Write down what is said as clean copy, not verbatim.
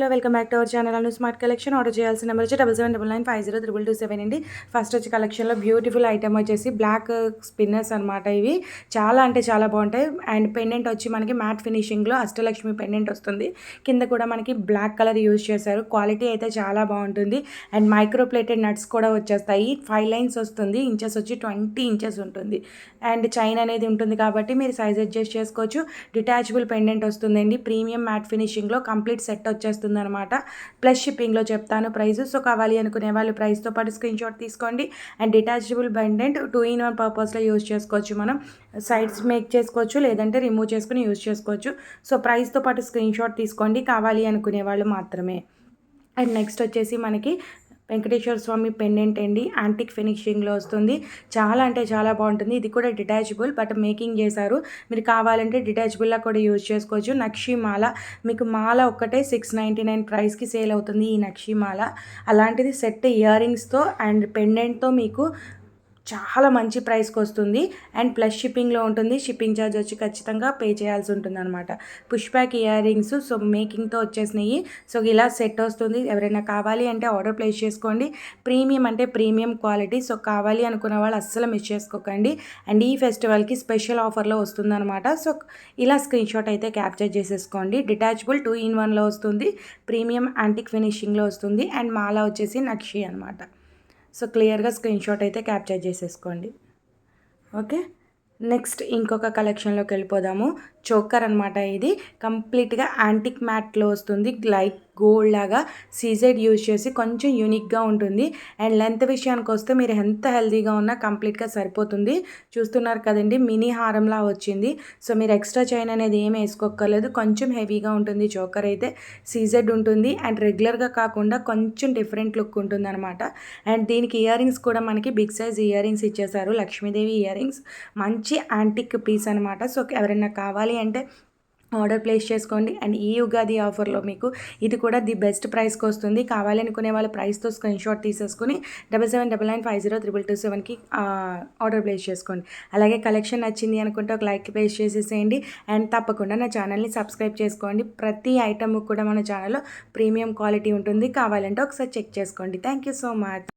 Hello welcome back to our channel Anu smart collection. Order చేయాల్సిన number వచ్చి 7799502227 అండి. First వచ్చి కలెక్షన్లో బ్యూటిఫుల్ ఐటమ్ వచ్చేసి బ్లాక్ స్పిన్నర్స్ అనమాట. ఇవి చాలా అంటే చాలా బాగుంటాయి. అండ్ పెండెంట్ వచ్చి మనకి మ్యాట్ ఫినిషింగ్లో అష్టలక్ష్మి పెండెంట్ వస్తుంది. కింద కూడా మనకి బ్లాక్ కలర్ యూజ్ చేశారు. క్వాలిటీ అయితే చాలా బాగుంటుంది. అండ్ మైక్రో ప్లేటెడ్ నట్స్ కూడా వచ్చేస్తాయి. 5 లైన్స్ వస్తుంది. ఇంచెస్ వచ్చి 20 ఇంచెస్ ఉంటుంది. అండ్ చైన్ అనేది ఉంటుంది కాబట్టి మీరు సైజ్ అడ్జస్ట్ చేసుకోవచ్చు. డిటాచబుల్ పెండెంట్ వస్తుందండి. ప్రీమియం మ్యాట్ ఫినిషింగ్లో కంప్లీట్ సెట్ వచ్చేస్తుంది అనమాట. ప్లస్ షిప్పింగ్లో చెప్తాను ప్రైస్. సో కావాలి అనుకునే వాళ్ళు ప్రైస్తో పాటు స్క్రీన్ షాట్ తీసుకోండి. అండ్ డిటాచబుల్ పెండెంట్ 2-in-1 పర్పస్లో యూజ్ చేసుకోవచ్చు. మనం సైడ్స్ మేక్ చేసుకోవచ్చు, లేదంటే రిమూవ్ చేసుకుని యూజ్ చేసుకోవచ్చు. సో ప్రైస్తో పాటు స్క్రీన్ షాట్ తీసుకోండి కావాలి అనుకునే వాళ్ళు మాత్రమే. అండ్ నెక్స్ట్ వచ్చేసి మనకి వెంకటేశ్వర స్వామి పెండెంట్ అండి. యాంటిక్ ఫినిషింగ్లో వస్తుంది. చాలా అంటే చాలా బాగుంటుంది. ఇది కూడా డిటాచబుల్ బట్ మేకింగ్ చేశారు. మీరు కావాలంటే డిటాచబుల్లా కూడా యూజ్ చేసుకోవచ్చు. నక్షి మాల మీకు మాల ఒక్కటే 699 ప్రైస్కి సేల్ అవుతుంది ఈ నక్షి మాల. అలాంటిది సెట్ ఇయర్ రింగ్స్తో అండ్ పెండెంట్తో మీకు చాలా మంచి ప్రైస్కి వస్తుంది. అండ్ ప్లస్ షిప్పింగ్లో ఉంటుంది. షిప్పింగ్ ఛార్జ్ వచ్చి ఖచ్చితంగా పే చేయాల్సి ఉంటుంది అనమాట. Push back earrings so మేకింగ్తో వచ్చేసినాయి. సో ఇలా సెట్ వస్తుంది. ఎవరైనా కావాలి అంటే ఆర్డర్ ప్లేస్ చేసుకోండి. ప్రీమియం అంటే ప్రీమియం క్వాలిటీ. సో కావాలి అనుకున్న వాళ్ళు అస్సలు మిస్ చేసుకోకండి. అండ్ ఈ ఫెస్టివల్కి స్పెషల్ ఆఫర్లో వస్తుందన్నమాట. సో ఇలా స్క్రీన్ షాట్ అయితే క్యాప్చర్ చేసేసుకోండి. డిటాచబుల్ 2-in-1లో వస్తుంది. ప్రీమియం యాంటిక్ ఫినిషింగ్లో వస్తుంది. అండ్ మాల వచ్చేసి నక్షి అనమాట. సో క్లియర్గా స్క్రీన్ షాట్ అయితే క్యాప్చర్ చేసేసుకోండి. ఓకే, నెక్స్ట్ ఇంకొక కలెక్షన్లోకి వెళ్ళిపోదాము. చోకర్ అనమాట. ఇది కంప్లీట్గా యాంటిక్ మ్యాట్లో వస్తుంది. లైక్ గోల్డ్ లాగా సీజెడ్ యూజ్ చేసి కొంచెం యూనిక్గా ఉంటుంది. అండ్ లెంత్ విషయానికి వస్తే మీరు ఎంత హెల్తీగా ఉన్నా కంప్లీట్గా సరిపోతుంది. చూస్తున్నారు కదండి, మినీ హారంలా వచ్చింది. సో మీరు ఎక్స్ట్రా చైన్ అనేది ఏం వేసుకోక్కర్లేదు. కొంచెం హెవీగా ఉంటుంది. చోకర్ అయితే సీజెడ్ ఉంటుంది. అండ్ రెగ్యులర్గా కాకుండా కొంచెం డిఫరెంట్ లుక్ ఉంటుంది అనమాట. అండ్ దీనికి ఇయర్ రింగ్స్ కూడా మనకి బిగ్ సైజ్ ఇయర్ రింగ్స్ ఇచ్చేసారు. లక్ష్మీదేవి ఇయర్ రింగ్స్ మంచి యాంటిక్ పీస్ అనమాట. సో ఎవరైనా కావాలి అంటే ఆర్డర్ ప్లేస్ చేసుకోండి. అండ్ ఈ ఉగాది ఆఫర్లో మీకు ఇది కూడా ది బెస్ట్ ప్రైస్కి వస్తుంది. కావాలి అనుకునే వాళ్ళ ప్రైస్తో స్క్రీన్ షాట్ తీసేసుకుని 7799502227కి ఆర్డర్ ప్లేస్ చేసుకోండి. అలాగే కలెక్షన్ నచ్చింది అనుకుంటే ఒక లైక్ ప్లేస్ చేసేసేయండి. అండ్ తప్పకుండా నా ఛానల్ని సబ్స్క్రైబ్ చేసుకోండి. ప్రతి ఐటమ్ కూడా మన ఛానల్లో ప్రీమియం క్వాలిటీ ఉంటుంది. కావాలంటే ఒకసారి చెక్ చేసుకోండి. Thank you so much.